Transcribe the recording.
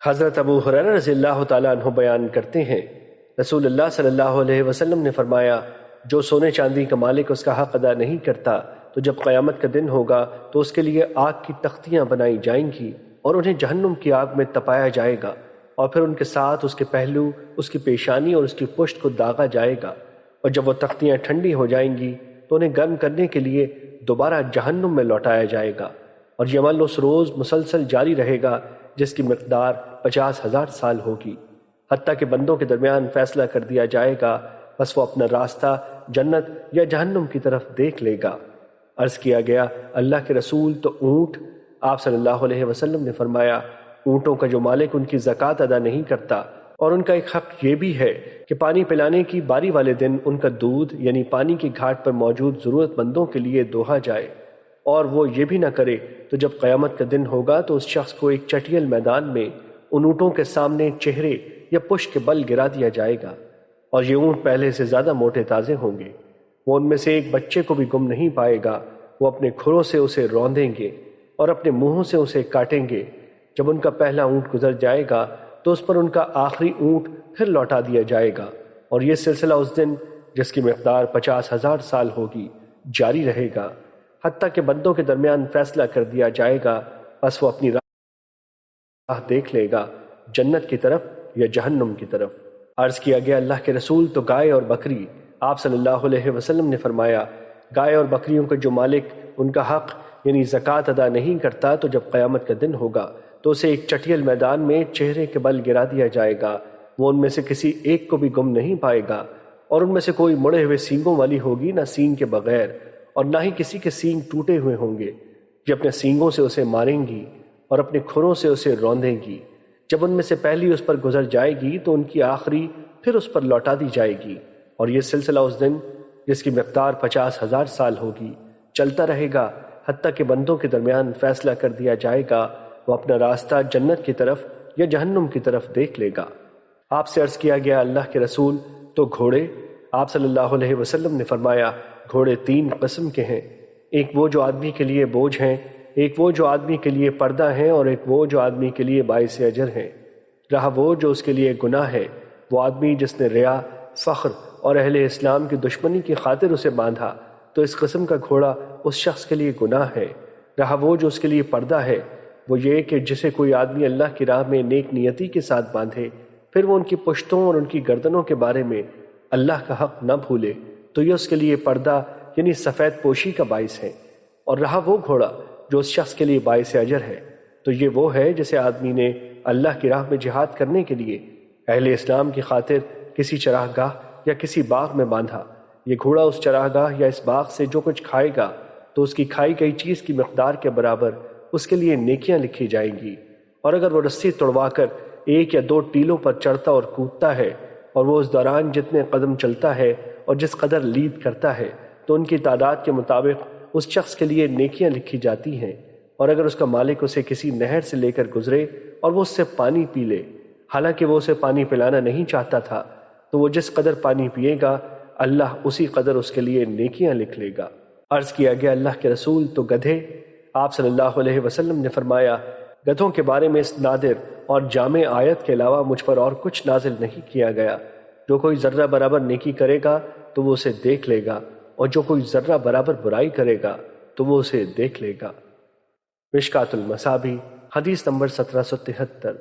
حضرت ابو ہریرہ رضی اللہ تعالیٰ عنہ بیان کرتے ہیں، رسول اللہ صلی اللہ علیہ وسلم نے فرمایا، جو سونے چاندی کا مالک اس کا حق ادا نہیں کرتا تو جب قیامت کا دن ہوگا تو اس کے لیے آگ کی تختیاں بنائی جائیں گی اور انہیں جہنم کی آگ میں تپایا جائے گا، اور پھر ان کے ساتھ اس کے پہلو، اس کی پیشانی اور اس کی پشت کو داغا جائے گا، اور جب وہ تختیاں ٹھنڈی ہو جائیں گی تو انہیں گرم کرنے کے لیے دوبارہ جہنم میں لوٹایا جائے گا، اور یہ عمل اس روز مسلسل جاری رہے گا جس کی مقدار 50,000 سال ہوگی، حتیٰ کہ بندوں کے درمیان فیصلہ کر دیا جائے گا، بس وہ اپنا راستہ جنت یا جہنم کی طرف دیکھ لے گا۔ عرض کیا گیا، اللہ کے رسول تو اونٹ؟ آپ صلی اللہ علیہ وسلم نے فرمایا، اونٹوں کا جو مالک ان کی زکوٰۃ ادا نہیں کرتا، اور ان کا ایک حق یہ بھی ہے کہ پانی پلانے کی باری والے دن ان کا دودھ یعنی پانی کی گھاٹ پر موجود ضرورت مندوں کے لیے دوہا جائے، اور وہ یہ بھی نہ کرے تو جب قیامت کا دن ہوگا تو اس شخص کو ایک چٹیل میدان میں ان اونٹوں کے سامنے چہرے یا پشت کے بل گرا دیا جائے گا، اور یہ اونٹ پہلے سے زیادہ موٹے تازے ہوں گے، وہ ان میں سے ایک بچے کو بھی گم نہیں پائے گا، وہ اپنے کھروں سے اسے روندیں گے اور اپنے منہوں سے اسے کاٹیں گے، جب ان کا پہلا اونٹ گزر جائے گا تو اس پر ان کا آخری اونٹ پھر لوٹا دیا جائے گا، اور یہ سلسلہ اس دن جس کی مقدار 50,000 سال ہوگی جاری رہے گا، حتیٰ کہ بندوں کے درمیان فیصلہ کر دیا جائے گا، بس وہ اپنی راہ دیکھ لے گا، جنت کی طرف یا جہنم کی طرف۔ عرض کیا گیا، اللہ کے رسول تو گائے اور بکری؟ آپ صلی اللہ علیہ وسلم نے فرمایا، گائے اور بکریوں کا جو مالک ان کا حق یعنی زکوٰۃ ادا نہیں کرتا تو جب قیامت کا دن ہوگا تو اسے ایک چٹیل میدان میں چہرے کے بل گرا دیا جائے گا، وہ ان میں سے کسی ایک کو بھی گم نہیں پائے گا، اور ان میں سے کوئی مڑے ہوئے سینگوں والی ہوگی نہ سینگ کے بغیر، اور نہ ہی کسی کے سینگ ٹوٹے ہوئے ہوں گے، یہ اپنے سینگوں سے اسے ماریں گی اور اپنے کھروں سے اسے روندیں گی، جب ان میں سے پہلی اس پر گزر جائے گی تو ان کی آخری پھر اس پر لوٹا دی جائے گی، اور یہ سلسلہ اس دن جس کی مقدار 50,000 سال ہوگی چلتا رہے گا، حتیٰ کہ بندوں کے درمیان فیصلہ کر دیا جائے گا، وہ اپنا راستہ جنت کی طرف یا جہنم کی طرف دیکھ لے گا۔ آپ سے عرض کیا گیا، اللہ کے رسول تو گھوڑے؟ آپ صلی اللہ علیہ وسلم نے فرمایا، گھوڑے 3 قسم کے ہیں، ایک وہ جو آدمی کے لیے بوجھ ہیں، ایک وہ جو آدمی کے لیے پردہ ہیں، اور ایک وہ جو آدمی کے لیے باعث اجر ہیں۔ رہا وہ جو اس کے لیے گناہ ہے، وہ آدمی جس نے ریا، فخر اور اہل اسلام کی دشمنی کی خاطر اسے باندھا تو اس قسم کا گھوڑا اس شخص کے لیے گناہ ہے۔ رہا وہ جو اس کے لیے پردہ ہے، وہ یہ کہ جسے کوئی آدمی اللہ کی راہ میں نیک نیتی کے ساتھ باندھے، پھر وہ ان کی پشتوں اور ان کی گردنوں کے بارے میں اللہ کا حق نہ بھولے تو یہ اس کے لیے پردہ یعنی سفید پوشی کا باعث ہے۔ اور رہا وہ گھوڑا جو اس شخص کے لیے باعث اجر ہے، تو یہ وہ ہے جسے آدمی نے اللہ کی راہ میں جہاد کرنے کے لیے اہل اسلام کی خاطر کسی چراہ گاہ یا کسی باغ میں باندھا، یہ گھوڑا اس چراہ گاہ یا اس باغ سے جو کچھ کھائے گا تو اس کی کھائی گئی چیز کی مقدار کے برابر اس کے لیے نیکیاں لکھی جائیں گی، اور اگر وہ رسی توڑوا کر 1 یا 2 ٹیلوں پر چڑھتا اور کودتا ہے اور وہ اس دوران جتنے قدم چلتا ہے اور جس قدر لید کرتا ہے تو ان کی تعداد کے مطابق اس شخص کے لیے نیکیاں لکھی جاتی ہیں، اور اگر اس کا مالک اسے کسی نہر سے لے کر گزرے اور وہ اس سے پانی پی لے، حالانکہ وہ اسے پانی پلانا نہیں چاہتا تھا، تو وہ جس قدر پانی پیے گا اللہ اسی قدر اس کے لیے نیکیاں لکھ لے گا۔ عرض کیا گیا، اللہ کے رسول تو گدھے؟ آپ صلی اللہ علیہ وسلم نے فرمایا، گدھوں کے بارے میں اس نادر اور جامع آیت کے علاوہ مجھ پر اور کچھ نازل نہیں کیا گیا، جو کوئی ذرہ برابر نیکی کرے گا تو وہ اسے دیکھ لے گا، اور جو کوئی ذرہ برابر برائی کرے گا تو وہ اسے دیکھ لے گا۔ مشکوٰۃ المصابیح، حدیث نمبر 1773۔